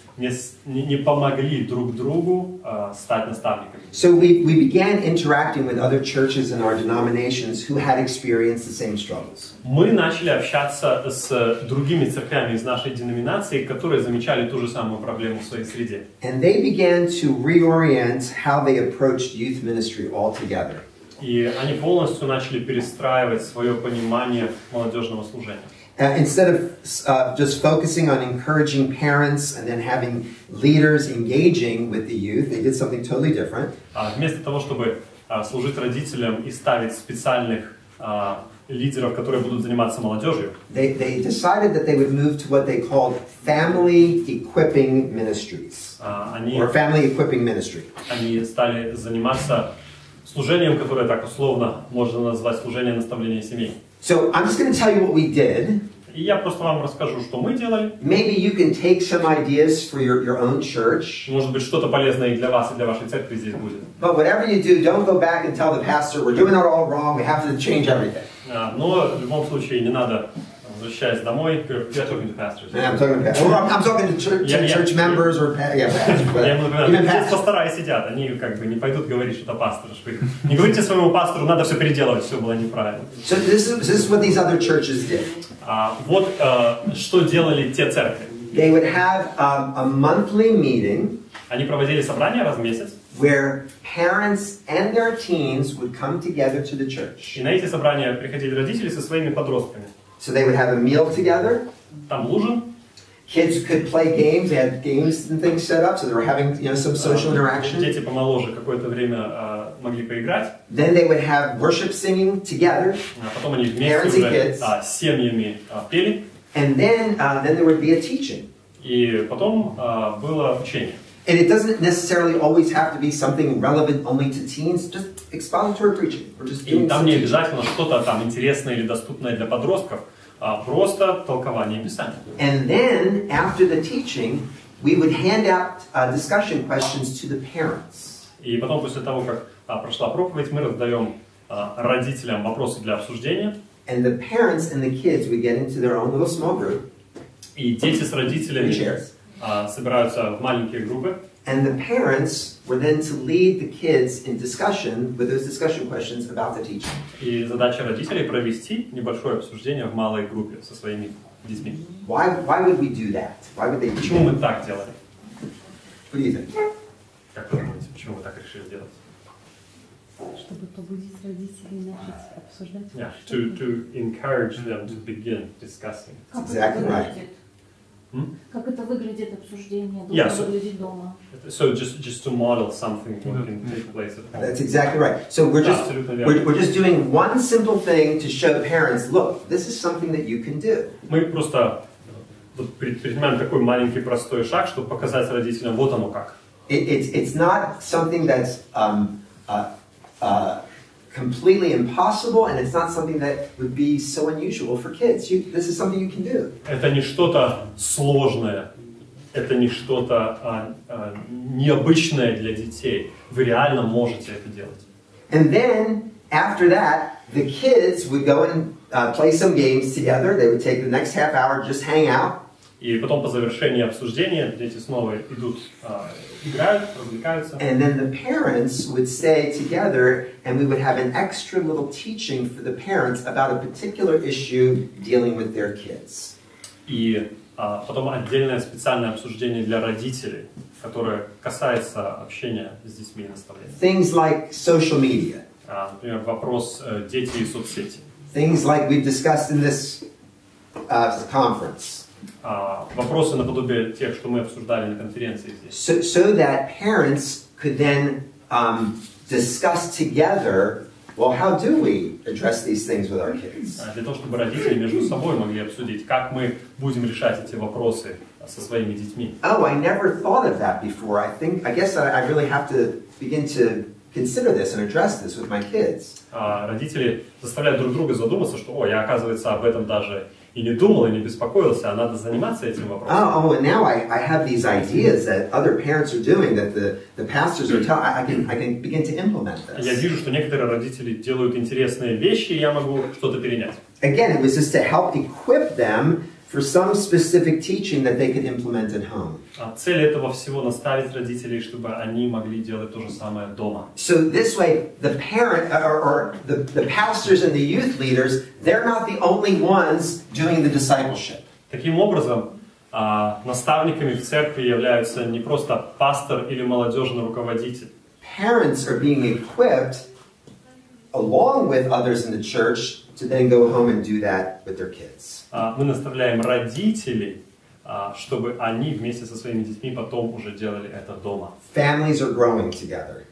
не помогли друг другу стать наставниками. So we began interacting with other churches in our denominations who had experienced the same struggles. Мы начали общаться с другими церквями из нашей деноминации, которые замечали ту же самую проблему в своей среде. And they began to reorient how they approached youth ministry altogether. И они полностью начали перестраивать свое понимание молодежного служения. Instead of just focusing on encouraging parents and then having leaders engaging with the youth, they did something totally different. Вместо того, чтобы служить родителям и ставить специальных лидеров, которые будут заниматься молодежью, they decided that they would move to what they called family equipping ministries, or family equipping ministry. Они стали заниматься служением, которое так условно можно назвать служение наставления семей. So I'm just going to tell you what we did. И я просто вам расскажу, что мы делали. Maybe you can take some ideas for your own church. Может быть, что-то полезное и для вас, и для вашей церкви здесь будет. But whatever you do, don't go back and tell the pastor, we're doing it all wrong, we have to change everything. Но в любом случае не надо, возвращаясь домой, you're talking to pastors. I'm talking to pastors. I'm talking to church members or pastors. Я ему говорю, здесь пастора сидят, они как бы не пойдут говорить что-то пастору. Не говорите своему пастору, надо все переделывать, все было неправильно. So this is what these other churches did. Вот что делали те церкви. They would have a monthly meeting. Они проводили собрания раз в месяц. Where parents and their teens would come together to the church. И на эти собрания приходили родители со своими подростками. So they would have a meal together. Там ужин. Kids could play games. They had games and things set up, so they were having some social interaction. Дети помоложе какое-то время могли поиграть. Then they would have worship singing together. Потом они вместе уже с семьями пели. And then there would be a teaching. И потом было учение. And it doesn't necessarily always have to be something relevant only to teens, just expository preaching. We're just doing И там some не teaching. обязательно что-то там интересное или доступное для подростков, а просто толкование Писания. And then, after the teaching, we would hand out discussion questions to the parents. И потом, после того, как прошла проповедь, мы раздаем родителям вопросы для обсуждения. And the parents and the kids would get into their own little small group. И дети с родителями собираются в маленькие группы. And the parents were then to lead the kids in discussion with those discussion questions about the teaching. И задача родителей провести небольшое обсуждение в малой группе со своими детьми. Why would we do that? Why would they do Почему that? мы так делали? What do you think? Как вы думаете, почему мы так решили делать? Чтобы побудить родителей начать обсуждать. Yeah, to encourage them to begin discussing. Как Exactly это right. выглядит? Как это выглядит обсуждение Yeah, дома, so- выглядит дома? So just to model something what can take place at home. That's exactly right. So we're just Absolutely, yeah. we're just doing one simple thing to show parents, look, this is something that you can do. Мы просто предпринимаем такой маленький простой шаг, чтобы показать родителям, вот оно как. It's not something that's completely impossible, and it's not something that would be so unusual for kids. This is something you can do. Это не что-то сложное, это не что-то необычное для детей. Вы реально можете это делать. And then, after that, the kids would go and play some games together. They would take the next half hour, just hang out. И потом по завершении обсуждения дети снова идут, играют, развлекаются. And then the parents would stay together, and we would have an extra little teaching for the parents about a particular issue dealing with their kids. И потом отдельное специальное обсуждение для родителей, которое касается общения с детьми и наставления. Things like social media. Например, вопрос дети и соцсети. Things like we've discussed in this conference. Вопросы наподобие тех, что мы обсуждали на конференции здесь. So that parents could then discuss together, well, how do we address these things with our kids? Для того, чтобы родители между собой могли обсудить, как мы будем решать эти вопросы со своими детьми. Oh, I never thought of that before. I guess I really have to begin to consider this and address this with my kids. Родители заставляют друг друга задуматься, что, я, оказывается, об этом даже и не думал, и не беспокоился, а надо заниматься этим вопросом. Oh, and now I have these ideas that other parents are doing, that the pastors are telling. I can begin to implement this. Я вижу, что некоторые родители делают интересные вещи, и я могу что-то перенять. Again, it was just to help equip them for some specific teaching that they could implement at home. Цель этого всего наставить родителей, чтобы они могли делать то же самое дома. So this way, the parent or the pastors and the youth leaders, they're not the only ones doing the discipleship. Таким образом, наставниками в церкви являются не просто пастор или молодежный руководитель. Parents are being equipped along with others in the church to then go home and do that with their kids. Мы наставляем родителей, чтобы они вместе со своими детьми потом уже делали это дома. Families are growing together.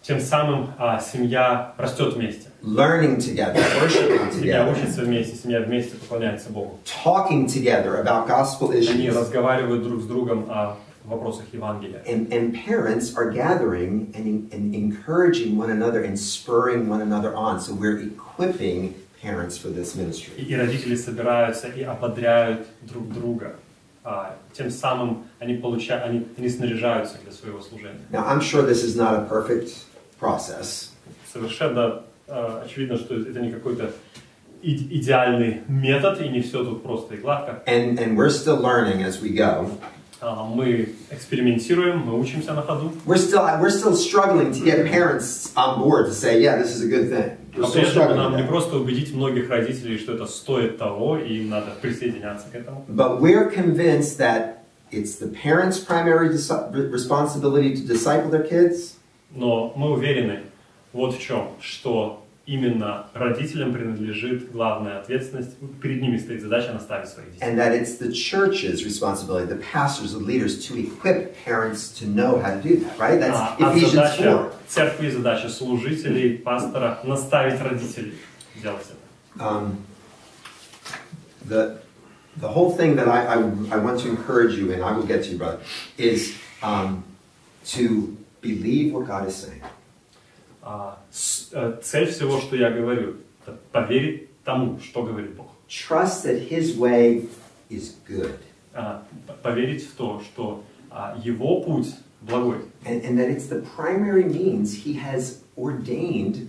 Тем самым семья растет вместе. Learning together, worshiping Семья together, учится вместе, семья вместе поклоняется Богу. talking together about gospel Они issues. разговаривают друг с другом о вопросах Евангелия. And parents are gathering and encouraging one another and spurring one another on. So we're equipping parents for this ministry. И родители собираются и ободряют друг друга. Тем самым они снаряжаются для своего служения. Now, I'm sure this is not a perfect process. Совершенно очевидно, что это не какой-то идеальный метод, и не все тут просто и гладко. And we're still learning as we go. Мы экспериментируем, мы учимся на ходу. We're still struggling to get parents on board to say, yeah, this is a good thing. We're still По-прежнему struggling нам with не that. просто убедить многих родителей, что это стоит того, и им надо присоединяться к этому. But we're convinced that it's the parents' primary responsibility to disciple their kids. Но мы уверены вот в чем, что именно родителям принадлежит главная ответственность, перед ними стоит задача наставить своих детей. And that it's the church's responsibility, the pastors, the leaders, to equip parents to know how to do that, right? That's Ephesians Задача 4. церкви, задача служителей, пастора наставить родителей делать это. The whole thing that I want to encourage you in, I will get to you, brother, is to believe what God is saying. Цель всего, что я говорю, это поверить тому, что говорит Бог. Trust that His way is good. Поверить в то, что Его путь благой. And that it's the primary means He has ordained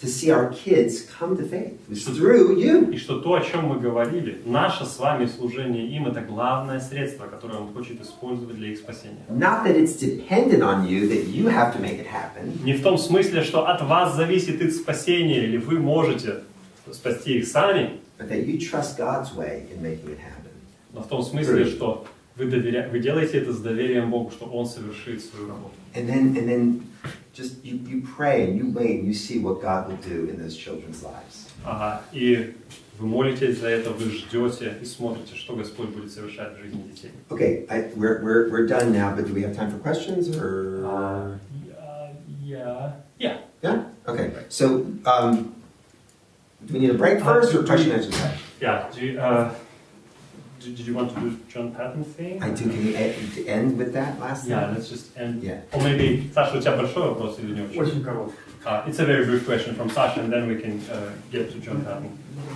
to see our kids come to faith. It's through you. И что то, о чем мы говорили, наше с вами служение им, это главное средство, которое Он хочет использовать для их спасения. Not that it's dependent on you, that you have to make it happen. Не в том смысле, что от вас зависит их спасение, или вы можете спасти их сами. But that you trust God's way in making it happen. Но в том смысле, что вы делаете это с доверием Богу, что Он совершит свою работу. And then just you pray and you wait and you see what God will do in those children's lives. И вы молитесь за это, вы ждете и смотрите, что Господь будет совершать в жизни детей. Okay, we're done now, but do we have time for questions or? Yeah. Okay. So do we need a break first or question answer? Yeah. Did you want to do John Patton thing? I do. Can we end with that last thing? Yeah, let's just end. Yeah. Or maybe, Sasha, у тебя большой вопрос или не очень? Очень короткий. It's a very brief question from Sasha, and then we can get to John Patton.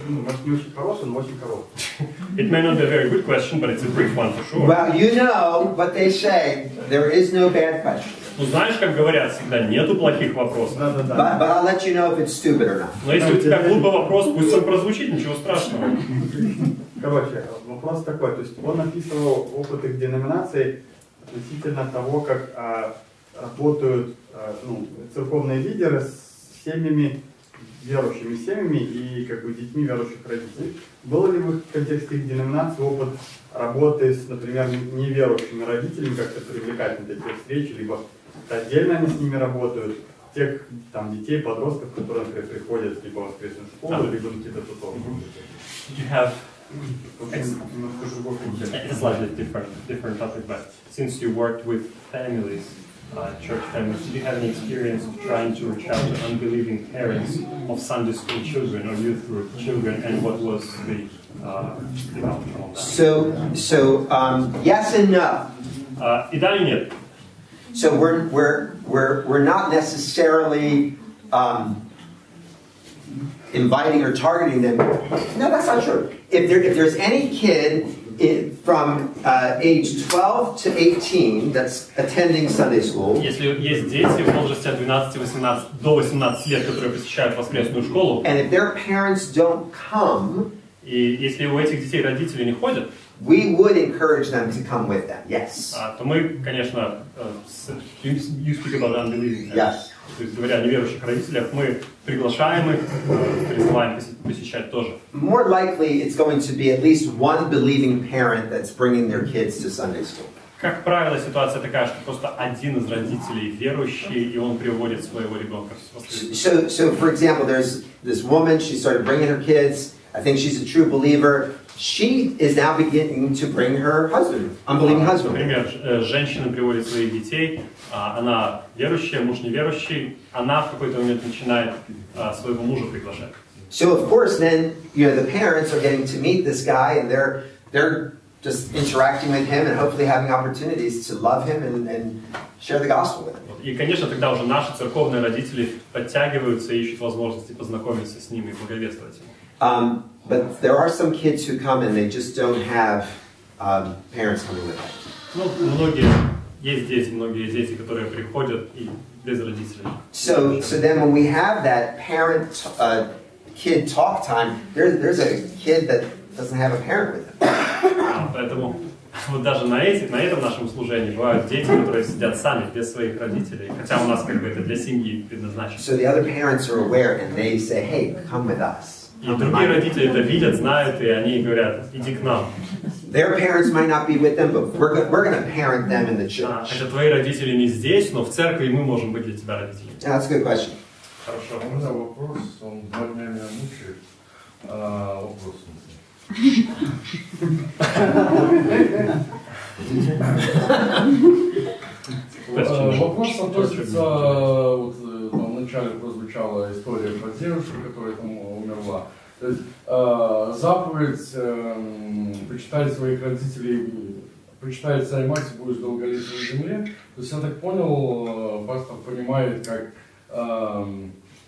Может, не очень хороший, но очень короткий. It may not be a very good question, but it's a brief one for sure. Well, you know what they say. There is no bad question. Ну, знаешь, как говорят всегда, нету плохих вопросов. Да. But I'll let you know if it's stupid or not. Но если у тебя глупый вопрос, пусть он прозвучит, ничего страшного. Короче, вопрос такой, то есть он описывал опыт их деноминаций относительно того, как работают церковные лидеры с семьями, верующими семьями и как бы детьми верующих родителей. Был ли в контексте их деноминации опыт работы с, например, неверующими родителями, как-то привлекать на такие встречи, либо отдельно они с ними работают, тех там детей, подростков, которые, например, приходят либо в воскресную школу, либо на какие-то тусовки? You have it's slightly different topic, but since you worked with families, church families, did you have any experience of trying to reach out to unbelieving parents of Sunday school children or youth group children, and what was the outcome of that? So yes and no. И да, и нет. So we're not necessarily inviting or targeting them. No, that's not true. If there's any kid from age 12 to 18 that's attending Sunday school, если есть дети в возрасте от 12 до 18 лет, которые посещают воскресную школу, and if their parents don't come, и если у этих детей родители не ходят, we would encourage them to come with them. Yes. То мы, конечно, you speak about unbelieving parents. Yes. То есть, говоря о неверующих родителях, мы приглашаем их, призываем посещать тоже. More likely, it's going to be at least one believing parent that's bringing their kids to Sunday school. Как правило, ситуация такая, что просто один из родителей верующий, и он приводит своего ребенка в воскресную. So for example, there's this woman. She started bringing her kids. I think she's a true believer. She is now beginning to bring her husband, unbelieving husband. Например, женщина приводит своих детей, она верующая, муж неверующий, она в какой-то момент начинает своего мужа приглашать. So of course, then the parents are getting to meet this guy, and they're just interacting with him and hopefully having opportunities to love him and share the gospel with him. И, конечно, тогда уже наши церковные родители подтягиваются и ищут возможности познакомиться с ним и благовествовать ему. But there are some kids who come and they just don't have parents coming with them. Ну, есть многие дети, которые приходят и без родителей. So then when we have that parent-kid talk time, there's a kid that doesn't have a parent with him. Поэтому вот даже на этом нашем служении бывают дети, которые сидят сами, без своих родителей, хотя у нас как бы это для семьи предназначено. So the other parents are aware and they say, hey, come with us. И другие родители это видят, знают, и они говорят, иди к нам. Their parents might not be with them, but we're going to parent them in the church. Хотя твои родители не здесь, но в церкви мы можем быть для тебя родителями. Yeah, that's a good question. Хорошо. У меня вопрос, он 2 дня меня мучает. Вопрос. Вопрос относится, вот вначале прозвучала история про девушку, которая там умерла. То есть заповедь почитать своих родителей почитай отца и мать, и будешь долголетен на земле. То есть я так понял, пастор понимает, как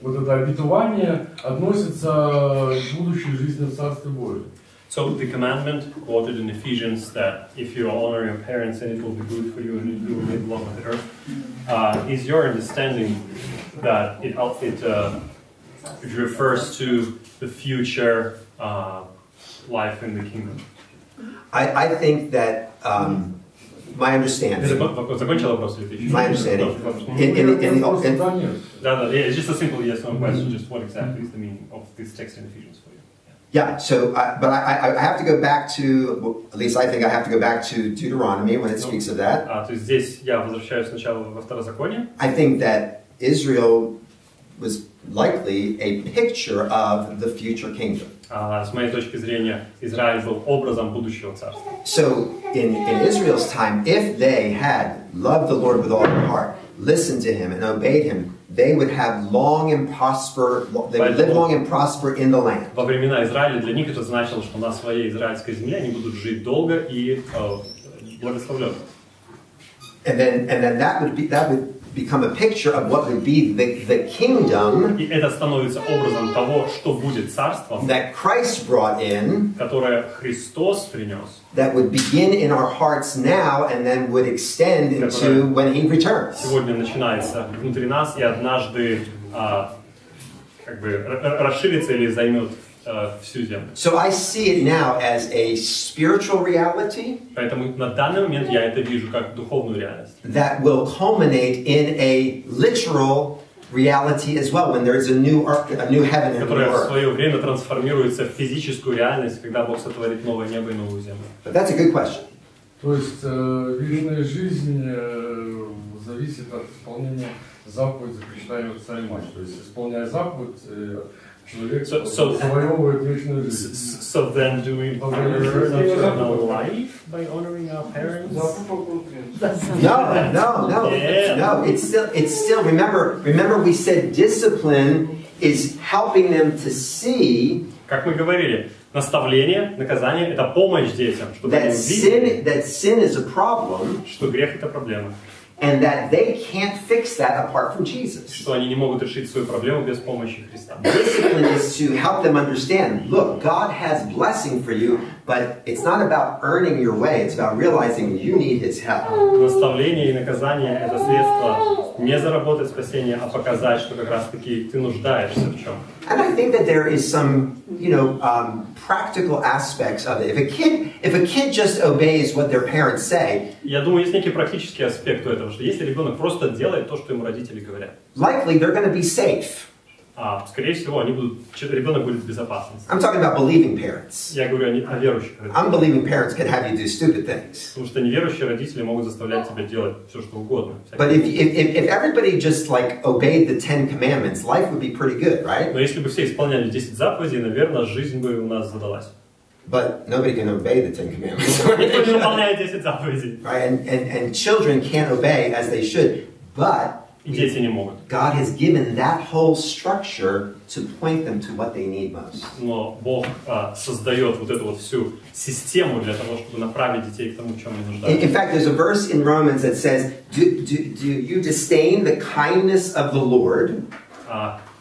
вот это обетование относится к будущей жизни в Царстве Божьем. So the commandment quoted in Ephesians that if you honor your parents and it will be good for you and you will live long on the earth, is your understanding that it refers to the future life in the kingdom? I think that my understanding. My understanding. It's just a simple yes/no question. Just what exactly is the meaning of this text in Ephesians for you? Yeah. So, but I have to go back to, well, at least I think I have to go back to Deuteronomy when it speaks of that. То есть здесь я возвращаюсь сначала во Второзаконие. I think that Israel was likely a picture of the future kingdom. С моей точки зрения, Израиль был образом будущего царства. So, in Israel's time, if they had loved the Lord with all their heart, listened to Him, and obeyed Him, they would have long and prosper. They would live long and prosper in the land. Во времена Израиля для них это значило, что на своей израильской земле они будут жить долго и благословленно. And then that would become a picture of what would be the kingdom. И это становится образом того, что будет царством, that Christ brought in, которое Христос принес, that would begin in our hearts now and then would extend into when He returns. Сегодня начинается внутри нас и однажды как бы расширится или займет всю землю. So I see it now as a spiritual reality. Поэтому на данный момент я это вижу как духовную реальность. That will culminate in a literal reality as well when there is a new heaven and a new Которая в earth. свое время трансформируется в физическую реальность, когда Бог сотворит новое небо и новую землю. But that's a good question. То есть вечная жизнь зависит от исполнения заповедей, почитаемых отца и мать. То есть исполняя заповедь, человек завоевывает вечную жизнь. So then, do we earn eternal life by honoring our parents? No. It's still. Remember, we said discipline is helping them to see. Как мы говорили, наставление, наказание – это помощь детям, чтобы они увидели, that sin is a problem, что грех – это проблема, and that they can't fix that apart from Jesus. что они не могут решить свою проблему без помощи Христа. Discipline is to help them understand, look, God has blessing for you, but it's not about earning your way, it's about realizing you need His help. Наставление и наказание – это средство не заработать спасение, а показать, что как раз-таки ты нуждаешься в чем. And I think that there is some, practical aspects of it. If a kid just obeys what their parents say, Я думаю, есть некий практический аспект у этого, что если ребенок просто делает то, что ему родители говорят, likely they're going to be safe. скорее всего, ребенок будет в безопасности. I'm talking about believing parents. Я говорю о верующих родителях. Unbelieving parents can have you do stupid things. Потому что неверующие родители могут заставлять тебя делать все, что угодно. But if everybody just obeyed the 10 commandments, life would be pretty good, right? Но если бы все исполняли 10 заповедей, наверное, жизнь бы у нас задалась. But nobody can obey the 10 commandments. Никто не выполняет 10 заповедей. Right? And children can't obey as they should, but Дети не могут. God has given that whole structure to point them to what they need most. Но Бог создает вот эту вот всю систему для того, чтобы направить детей к тому, в чем они нуждаются. In fact, there's a verse in Romans that says, do you disdain the kindness of the Lord?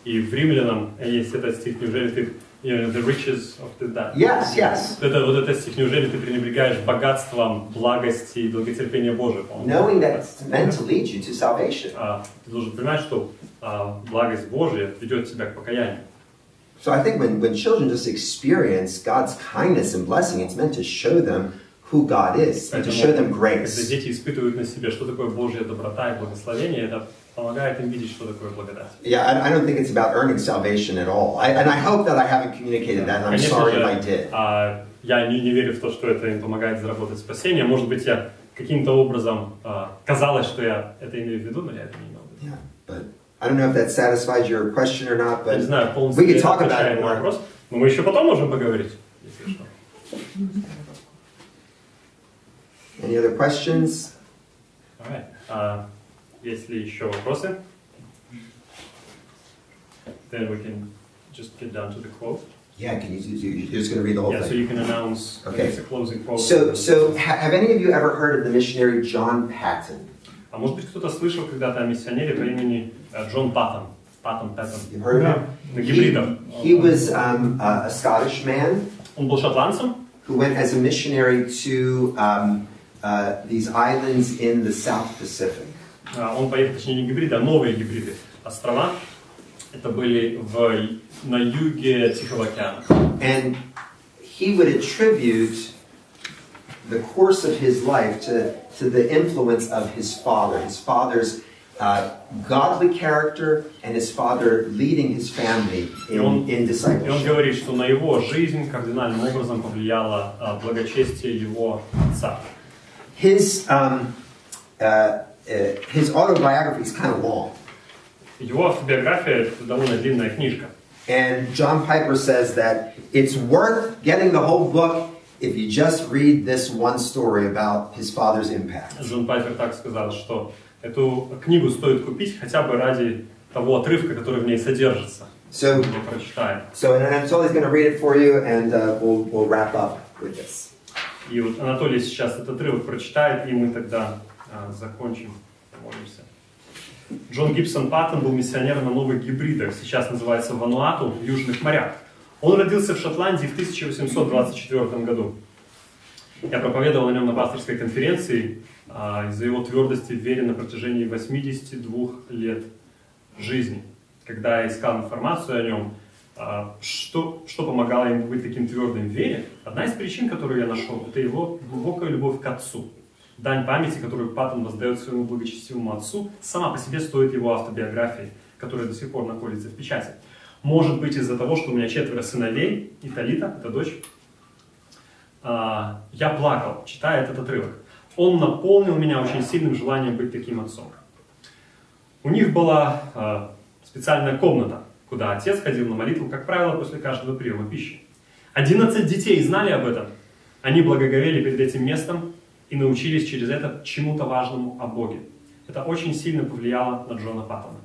И в Римлянам есть этот стих, неужели ты the riches of that. Yes. Вот этот стих, неужели ты пренебрегаешь богатством, благости и долготерпения Божьего? Knowing that it's meant to lead you to salvation. Ты должен понимать, что благость Божья ведет тебя к покаянию. So I think when children just experience God's kindness and blessing, it's meant to show them who God is, and to show them grace. Когда дети испытывают на себе, что такое Божья доброта и благословение, это помогает им видеть, что такое благодать. Yeah, I don't think it's about earning salvation at all. And I hope that I haven't communicated that, and I'm sorry if I did. Я не верю в то, что это им помогает заработать спасение. Может быть, я каким-то образом казалось, что я это имею в виду, но я это не имел в виду. Yeah, but I don't know if that satisfies your question or not, but не знаю, we can talk about it more. Вопрос, но мы еще потом можем поговорить, если что. Any other questions? All right. Есть ли еще вопросы? Then we can just get down to the quote. Yeah, you're just going to read the whole Yeah, so thing. you can announce Okay. the closing quote. So have any of you ever heard of the missionary John Patton? А может быть, кто-то слышал когда-то о миссионере по имени Джон Паттон? Паттон. You've heard of him? На гибридах. He was a Scottish man Он был шотландцем, who went as a missionary to these islands in the South Pacific. он поехал, точнее не гибриды, а новые гибриды. Острова, это были на юге Тихого океана. And he would attribute the course of his life to the influence of his father's godly character and his father leading his family in discipleship. И он говорит, что на его жизнь кардинальным образом повлияло благочестие его отца. His autobiography is kind of long. Его автобиография — это довольно длинная книжка. And John Piper says that it's worth getting the whole book if you just read this one story about his father's impact. Джон Пайпер так сказал, что эту книгу стоит купить хотя бы ради того отрывка, который в ней содержится. So Anatoly's going to read it for you, and we'll wrap up with this. И вот Анатолий сейчас этот отрывок прочитает, и мы тогда закончим, помолимся. Джон Гибсон Паттон был миссионером на новых гибридах, сейчас называется Вануату, в Южных морях. Он родился в Шотландии в 1824 году. Я проповедовал на нем на пасторской конференции из-за его твердости в вере на протяжении 82 лет жизни. Когда я искал информацию о нем, что помогало ему быть таким твердым в вере, одна из причин, которую я нашел, это его глубокая любовь к отцу. Дань памяти, которую Паттон воздает своему благочестивому отцу, сама по себе стоит его автобиографии, которая до сих пор находится в печати. Может быть, из-за того, что у меня 4 сыновей, и Талита, это дочь, я плакал, читая этот отрывок. Он наполнил меня очень сильным желанием быть таким отцом. У них была специальная комната, куда отец ходил на молитву, как правило, после каждого приема пищи. 11 детей знали об этом. Они благоговели перед этим местом и научились через это чему-то важному о Боге. Это очень сильно повлияло на Джона Паттона.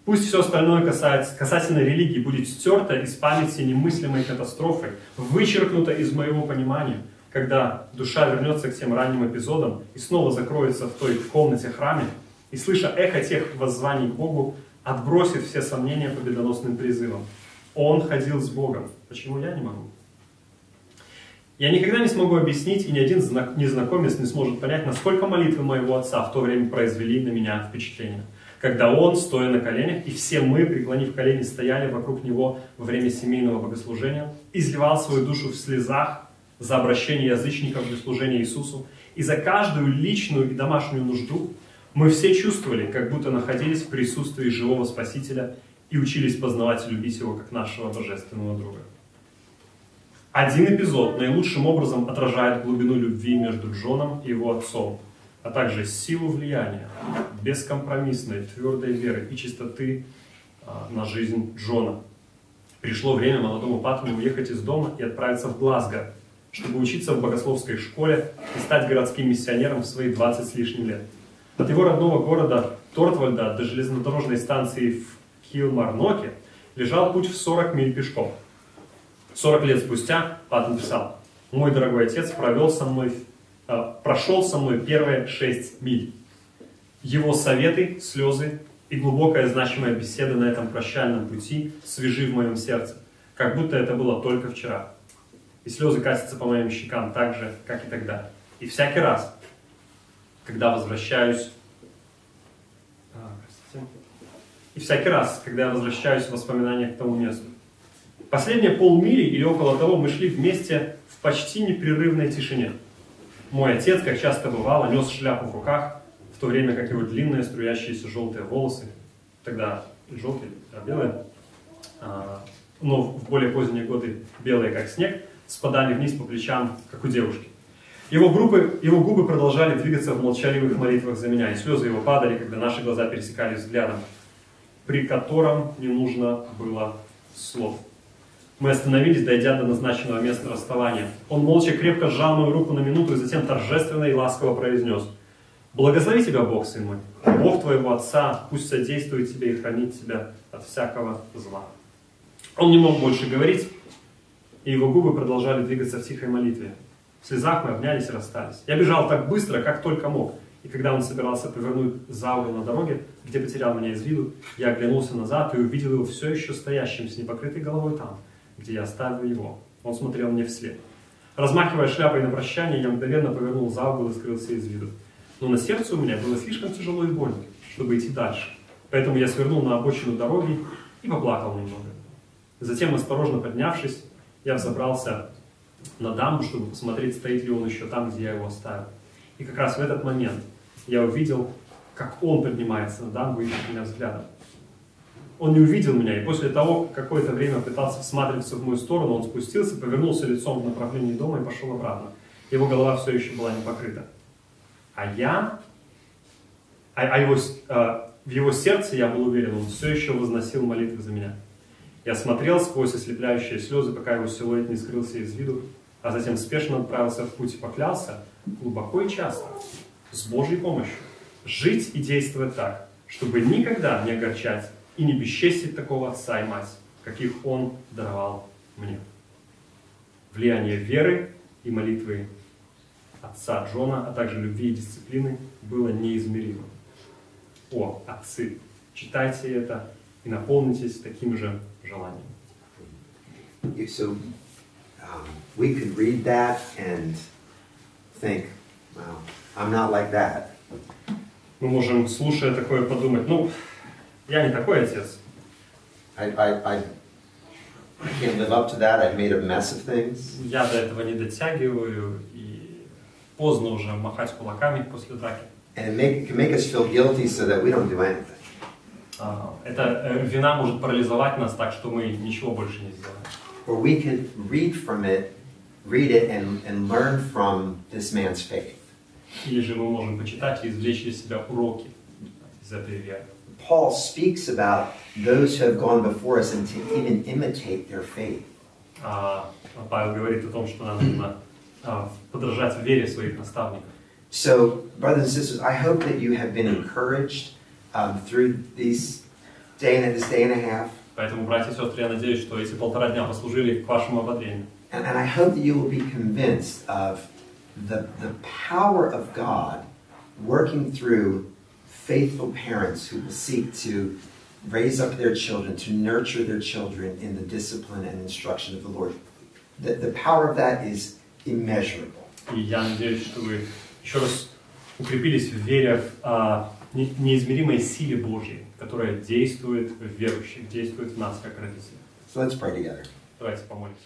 Пусть все остальное касательно религии будет стерто из памяти немыслимой катастрофой, вычеркнуто из моего понимания, когда душа вернется к тем ранним эпизодам и снова закроется в той комнате храме, и, слыша эхо тех воззваний к Богу, отбросит все сомнения победоносным призывом. Он ходил с Богом. Почему я не могу? Я никогда не смогу объяснить, и ни один незнакомец не сможет понять, насколько молитвы моего отца в то время произвели на меня впечатление. Когда он, стоя на коленях, и все мы, преклонив колени, стояли вокруг него во время семейного богослужения, изливал свою душу в слезах за обращение язычников для служения Иисусу, и за каждую личную и домашнюю нужду, мы все чувствовали, как будто находились в присутствии живого Спасителя и учились познавать и любить Его как нашего божественного друга. Один эпизод наилучшим образом отражает глубину любви между Джоном и его отцом, а также силу влияния, бескомпромиссной, твердой веры и чистоты на жизнь Джона. Пришло время молодому Паттону уехать из дома и отправиться в Глазго, чтобы учиться в богословской школе и стать городским миссионером в свои 20 с лишним лет. От его родного города Тортвальда до железнодорожной станции в Килмарноке лежал путь в 40 миль пешком. 40 лет спустя Паттон писал: «Мой дорогой отец прошел со мной первые 6 миль. Его советы, слезы и глубокая значимая беседа на этом прощальном пути свежи в моем сердце, как будто это было только вчера. И слезы катятся по моим щекам так же, как и тогда. И всякий раз, когда возвращаюсь в воспоминаниях к тому месту. Последние полмили или около того мы шли вместе в почти непрерывной тишине. Мой отец, как часто бывало, нес шляпу в руках, в то время как его длинные струящиеся желтые волосы, тогда желтые, белые, но в более поздние годы белые, как снег, спадали вниз по плечам, как у девушки. Его губы продолжали двигаться в молчаливых молитвах за меня, и слезы его падали, когда наши глаза пересекались взглядом, при котором не нужно было слов. Мы остановились, дойдя до назначенного места расставания. Он молча крепко сжал мою руку на минуту и затем торжественно и ласково произнес: «Благослови тебя, Бог, сын мой, Бог твоего отца, пусть содействует тебе и хранит тебя от всякого зла». Он не мог больше говорить, и его губы продолжали двигаться в тихой молитве. В слезах мы обнялись и расстались. Я бежал так быстро, как только мог. И когда он собирался повернуть за угол на дороге, где потерял меня из виду, я оглянулся назад и увидел его все еще стоящим с непокрытой головой там, где я оставил его. Он смотрел мне вслед. Размахивая шляпой на прощание, я мгновенно повернул за угол и скрылся из виду. Но на сердце у меня было слишком тяжело и больно, чтобы идти дальше. Поэтому я свернул на обочину дороги и поплакал немного. Затем, осторожно поднявшись, я взобрался на дамбу, чтобы посмотреть, стоит ли он еще там, где я его оставил. И как раз в этот момент я увидел, как он поднимается на дамбу и ищет меня взглядом. Он не увидел меня, и после того, как какое-то время пытался всматриваться в мою сторону, он спустился, повернулся лицом в направлении дома и пошел обратно. Его голова все еще была не покрыта. В его сердце, я был уверен, он все еще возносил молитвы за меня. Я смотрел сквозь ослепляющие слезы, пока его силуэт не скрылся из виду, а затем спешно отправился в путь и поклялся глубоко и часто, с Божьей помощью, жить и действовать так, чтобы никогда не огорчать и не бесчестить такого отца и мать, каких он даровал мне. Влияние веры и молитвы отца Джона, а также любви и дисциплины было неизмеримо. О, отцы, читайте это и наполнитесь таким же желанием. So we could read that and think, wow, I'm not like that. Мы можем, слушая такое, подумать, я не такой отец. I can't live up to that. I've made a mess of things. Я до этого не дотягиваю, и поздно уже махать кулаками после драки. And it can make us feel guilty so that we don't do anything. Эта вина может парализовать нас так, что мы ничего больше не сделаем. Or we can read it and learn from this man's faith. Или же мы можем почитать и извлечь из себя уроки из этой веры. Paul speaks about those who have gone before us and to even imitate their faith. Павел говорит о том, что нам нужно подражать в вере своих наставников. So, brothers and sisters, I hope that you have been encouraged through this day and a half. Поэтому, братья и сестры, я надеюсь, что эти 1,5 дня послужили к вашему ободрению. And I hope that you will be convinced of the power of God working through faithful parents who will seek to raise up their children, to nurture their children in the discipline and instruction of the Lord. The power of that is immeasurable. И я надеюсь, что вы еще раз укрепились в вере в неизмеримой силе Божьей, которая действует в верующих, действует в нас, как родителей. So let's pray together. Давайте помолимся.